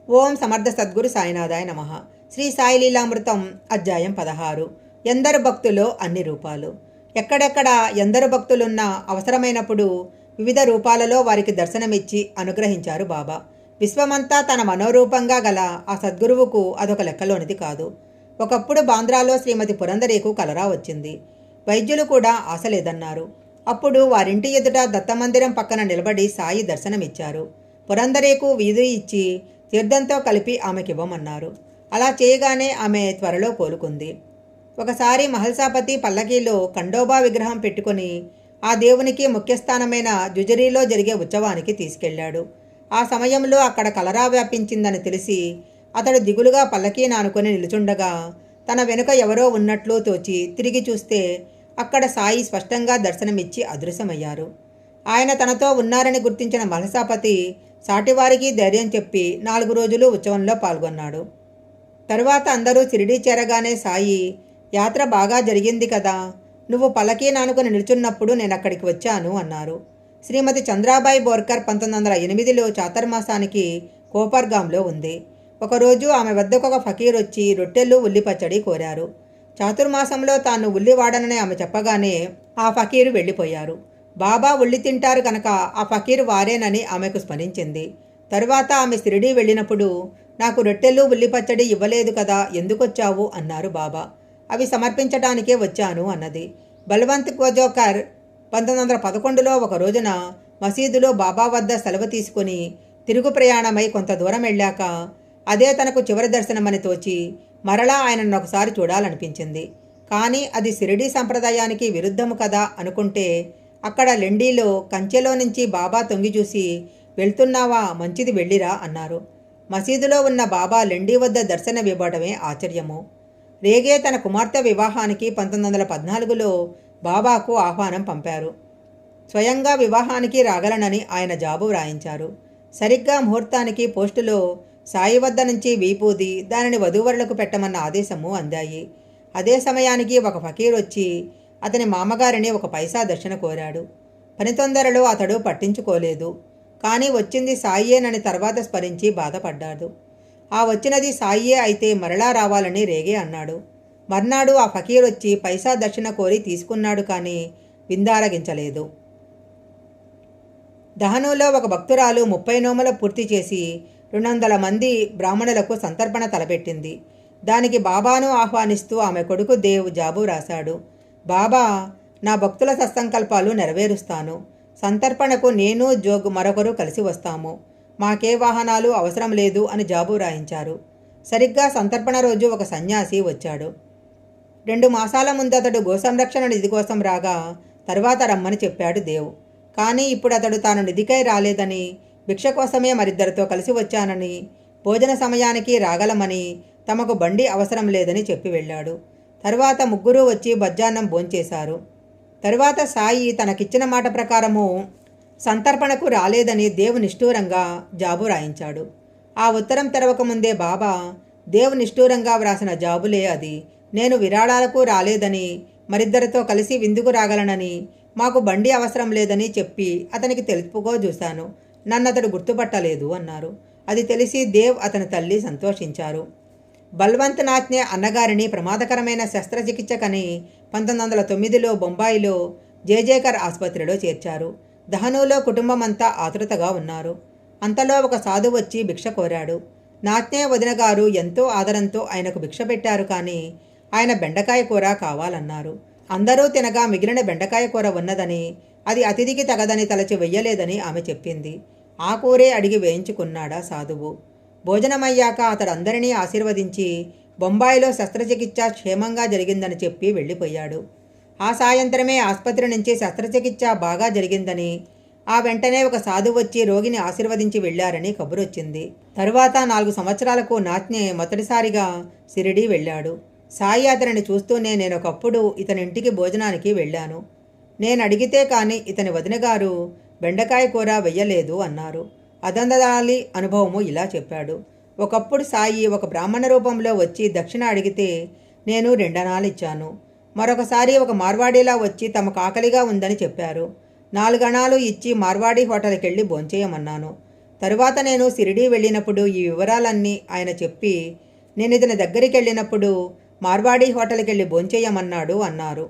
ఓం సమర్థ సద్గురు సాయినాథాయ నమః. శ్రీ సాయి లీలామృతం అధ్యాయం 16. ఎందరు భక్తులో అన్ని రూపాలు. ఎక్కడెక్కడ ఎందరు భక్తులున్నా అవసరమైనప్పుడు వివిధ రూపాలలో వారికి దర్శనమిచ్చి అనుగ్రహించారు బాబా. విశ్వమంతా తన మనోరూపంగా గల ఆ సద్గురువుకు అదొక లెక్కలోనిది కాదు. ఒకప్పుడు బాంద్రాలో శ్రీమతి పురందరేకు కలరా వచ్చింది. వైద్యులు కూడా ఆశ లేదన్నారు. అప్పుడు వారింటి ఎదుట దత్తమందిరం పక్కన నిలబడి సాయి దర్శనమిచ్చారు. పురందరేకు వీధి ఇచ్చి తీర్థంతో కలిపి ఆమెకివ్వమన్నారు. అలా చేయగానే ఆమె త్వరలో కోలుకుంది. ఒకసారి మహల్సాపతి పల్లకీలో ఖండోబా విగ్రహం పెట్టుకుని ఆ దేవునికి ముఖ్యస్థానమైన జుజరీలో జరిగే ఉత్సవానికి తీసుకెళ్లాడు. ఆ సమయంలో అక్కడ కలరా వ్యాపించిందని తెలిసి అతడు దిగులుగా పల్లకీ నానుకొని నిలుచుండగా తన వెనుక ఎవరో ఉన్నట్లు తోచి తిరిగి చూస్తే అక్కడ సాయి స్పష్టంగా దర్శనమిచ్చి అదృశ్యమయ్యారు. ఆయన తనతో ఉన్నారని గుర్తించిన మహల్సాపతి సాటివారికి ధైర్యం చెప్పి 4 రోజులు ఉత్సవంలో పాల్గొన్నాడు. తరువాత అందరూ షిరిడీ చేరగానే సాయి, యాత్ర బాగా జరిగింది కదా, నువ్వు పల్లకీ నానుకొని నిల్చున్నప్పుడు నేను అక్కడికి వచ్చాను అన్నారు. శ్రీమతి చంద్రాబాయి బోర్కర్ 1908లో చాతుర్మాసానికి కోపర్గాంలో ఉంది. ఒకరోజు ఆమె వద్దకు ఒక ఫకీర్ వచ్చి రొట్టెలు ఉల్లి పచ్చడి కోరారు. చాతుర్మాసంలో తాను ఉల్లి వాడనని ఆమె చెప్పగానే ఆ ఫకీరు వెళ్ళిపోయారు. బాబా ఉల్లి తింటారు కనుక ఆ ఫకీరు వారేనని ఆమెకు స్మరించింది. తరువాత ఆమె షిరిడీ వెళ్ళినప్పుడు నాకు రొట్టెలు ఉల్లి పచ్చడి ఇవ్వలేదు కదా, ఎందుకొచ్చావు అన్నారు బాబా. అవి సమర్పించడానికే వచ్చాను అన్నది. బల్వంత్ కోజోకర్ 1911లో ఒక రోజున మసీదులో బాబా వద్ద సెలవు తీసుకుని తిరుగు ప్రయాణమై కొంత దూరం వెళ్ళాక అదే తనకు చివరి దర్శనమని తోచి మరలా ఆయనను ఒకసారి చూడాలనిపించింది. కానీ అది షిరిడీ సంప్రదాయానికి విరుద్ధము కదా అనుకుంటే అక్కడ లెండీలో కంచెలో నుంచి బాబా తొంగి చూసి, వెళ్తున్నావా, మంచిది వెళ్ళిరా అన్నారు. మసీదులో ఉన్న బాబా లెండీ వద్ద దర్శనమివ్వడమే ఆశ్చర్యము. రేగే తన కుమార్తె వివాహానికి 1914లో బాబాకు ఆహ్వానం పంపారు. స్వయంగా వివాహానికి రాగలనని ఆయన జాబు వ్రాయించారు. సరిగ్గా ముహూర్తానికి పోస్టులో సాయి వద్ద నుంచి వీపూది దానిని వధూవరులకు పెట్టమన్న ఆదేశము అందాయి. అదే సమయానికి ఒక ఫకీర్ వచ్చి అతని మామగారిని ఒక పైసా దర్శన కోరాడు. పని తొందరలో అతడు పట్టించుకోలేదు. కానీ వచ్చింది సాయియేనని తర్వాత స్మరించి బాధపడ్డాడు. ఆ వచ్చినది సాయియే అయితే మరలా రావాలని రేగే అన్నాడు. మర్నాడు ఆ ఫకీర్ వచ్చి పైసా దర్శన కోరి తీసుకున్నాడు, కానీ విందారగించలేదు. దహనులో ఒక భక్తురాలు 30 నోములు పూర్తి చేసి 200 మంది బ్రాహ్మణులకు సంతర్పణ తలపెట్టింది. దానికి బాబాను ఆహ్వానిస్తూ ఆమె కొడుకు దేవ్ జాబు రాశాడు. బాబా, నా భక్తుల సత్సంకల్పాలు నెరవేరుస్తాను. సంతర్పణకు నేను జోగు మరొకరు కలిసి వస్తాము. మాకే వాహనాలు అవసరం లేదు అని జాబు రాయించారు. సరిగ్గా సంతర్పణ రోజు ఒక సన్యాసి వచ్చాడు. 2 మాసాల ముందు అతడు గోసంరక్షణ నిధి కోసం రాగా తర్వాత రమ్మని చెప్పాడు దేవ్. కానీ ఇప్పుడు అతడు తాను నిధికై రాలేదని, భిక్ష కోసమే మరిద్దరితో కలిసి వచ్చానని, భోజన సమయానికి రాగలమని, తమకు బండి అవసరం లేదని చెప్పి వెళ్ళాడు. తరువాత ముగ్గురు వచ్చి బజ్జాన్నం భోంచేశారు. తరువాత సాయి తనకిచ్చిన మాట ప్రకారము సంతర్పణకు రాలేదని దేవు నిష్ఠూరంగా జాబు రాయించాడు. ఆ ఉత్తరం తెరవకముందే బాబా, దేవు నిష్ఠూరంగా వ్రాసిన జాబులే అది. నేను విరాళాలకు రాలేదని, మరిద్దరితో కలిసి విందుకు రాగలనని, మాకు బండి అవసరం లేదని చెప్పి అతనికి తెలుపుకోజూశాను. నన్నతడు గుర్తుపట్టలేదు అన్నారు. అది తెలిసి దేవ్ అతని తల్లి సంతోషించారు. బల్వంత్ నాథ్నే అన్నగారిని ప్రమాదకరమైన శస్త్రచికిత్సకని 1909లో బొంబాయిలో జేజేకర్ ఆసుపత్రిలో చేర్చారు. దహనులో కుటుంబమంతా ఆతృతగా ఉన్నారు. అంతలో ఒక సాధు వచ్చి భిక్ష కోరాడు. నాథ్నే వదిన గారు ఎంతో ఆదరంతో ఆయనకు భిక్ష పెట్టారు, కానీ ఆయన బెండకాయ కూర కావాలన్నారు. అందరూ తినగా మిగిలిన బెండకాయ కూర ఉన్నదని, అది అతిథికి తగదని తలచి వెయ్యలేదని ఆమె చెప్పింది. ఆ కూరే అడిగి వేయించుకున్నాడా సాధువు. భోజనమయ్యాక అతడు అందరినీ ఆశీర్వదించి బొంబాయిలో శస్త్రచికిత్స క్షేమంగా జరిగిందని చెప్పి వెళ్ళిపోయాడు. ఆ సాయంత్రమే ఆసుపత్రి నుంచి శస్త్రచికిత్స బాగా జరిగిందని, ఆ వెంటనే ఒక సాధువు వచ్చి రోగిని ఆశీర్వదించి వెళ్లారని కబురొచ్చింది. తరువాత 4 సంవత్సరాలకు నాథ్నే మొదటిసారిగా షిరిడీ వెళ్ళాడు. సాయి అతనిని చూస్తూనే, నేనొకప్పుడు ఇతనింటికి భోజనానికి వెళ్ళాను. నేను అడిగితే కానీ ఇతని వదినగారు బెండకాయ కూర వెయ్యలేదు అన్నారు. అదందాలి అనుభవము ఇలా చెప్పాడు. ఒకప్పుడు సాయి ఒక బ్రాహ్మణ రూపంలో వచ్చి దక్షిణ అడిగితే నేను 2 అణాలు ఇచ్చాను. మరొకసారి ఒక మార్వాడీలా వచ్చి తమకు ఆకలిగా ఉందని చెప్పారు. 4 అణాలు ఇచ్చి మార్వాడీ హోటల్కి వెళ్ళి భోంచేయమన్నాను. తరువాత నేను షిరిడీ వెళ్ళినప్పుడు ఈ వివరాలన్నీ ఆయన చెప్పి నేను ఇతని దగ్గరికి వెళ్ళినప్పుడు మార్వాడీ హోటల్కి వెళ్ళి భోంచేయమన్నాడు అన్నారు.